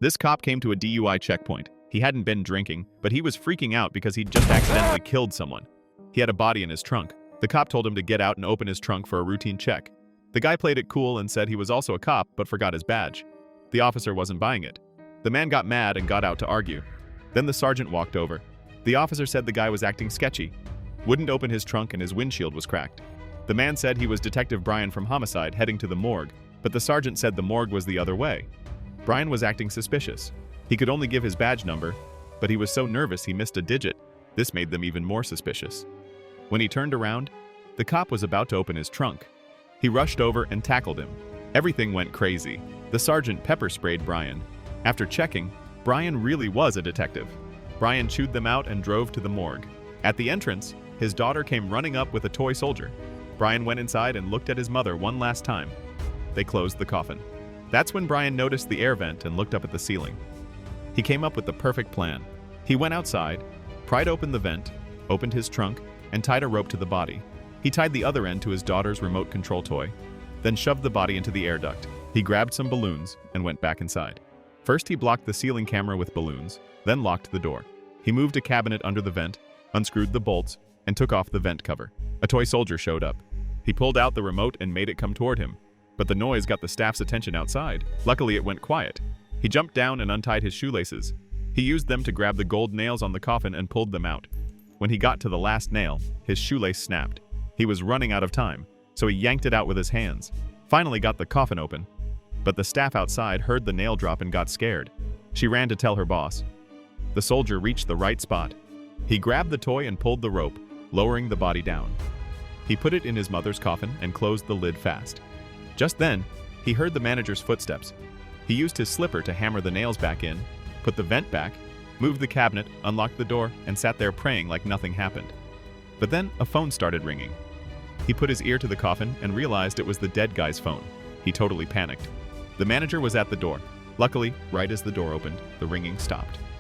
This cop came to a DUI checkpoint. He hadn't been drinking, but he was freaking out because he'd just accidentally killed someone. He had a body in his trunk. The cop told him to get out and open his trunk for a routine check. The guy played it cool and said he was also a cop but forgot his badge. The officer wasn't buying it. The man got mad and got out to argue. Then the sergeant walked over. The officer said the guy was acting sketchy. Wouldn't open his trunk and his windshield was cracked. The man said he was Detective Brian from Homicide heading to the morgue, but the sergeant said the morgue was the other way. Brian was acting suspicious. He could only give his badge number, but he was so nervous he missed a digit. This made them even more suspicious. When he turned around, the cop was about to open his trunk. He rushed over and tackled him. Everything went crazy. The sergeant pepper sprayed Brian. After checking, Brian really was a detective. Brian chewed them out and drove to the morgue. At the entrance, his daughter came running up with a toy soldier. Brian went inside and looked at his mother one last time. They closed the coffin. That's when Brian noticed the air vent and looked up at the ceiling. He came up with the perfect plan. He went outside, pried open the vent, opened his trunk, and tied a rope to the body. He tied the other end to his daughter's remote control toy, then shoved the body into the air duct. He grabbed some balloons and went back inside. First, he blocked the ceiling camera with balloons, then locked the door. He moved a cabinet under the vent, unscrewed the bolts, and took off the vent cover. A toy soldier showed up. He pulled out the remote and made it come toward him, but the noise got the staff's attention outside. Luckily, it went quiet. He jumped down and untied his shoelaces. He used them to grab the gold nails on the coffin and pulled them out. When he got to the last nail, his shoelace snapped. He was running out of time, so he yanked it out with his hands. Finally got the coffin open. But the staff outside heard the nail drop and got scared. She ran to tell her boss. The soldier reached the right spot. He grabbed the toy and pulled the rope, lowering the body down. He put it in his mother's coffin and closed the lid fast. Just then, he heard the manager's footsteps. He used his slipper to hammer the nails back in, put the vent back, moved the cabinet, unlocked the door, and sat there praying like nothing happened. But then a phone started ringing. He put his ear to the coffin and realized it was the dead guy's phone. He totally panicked. The manager was at the door. Luckily, right as the door opened, the ringing stopped.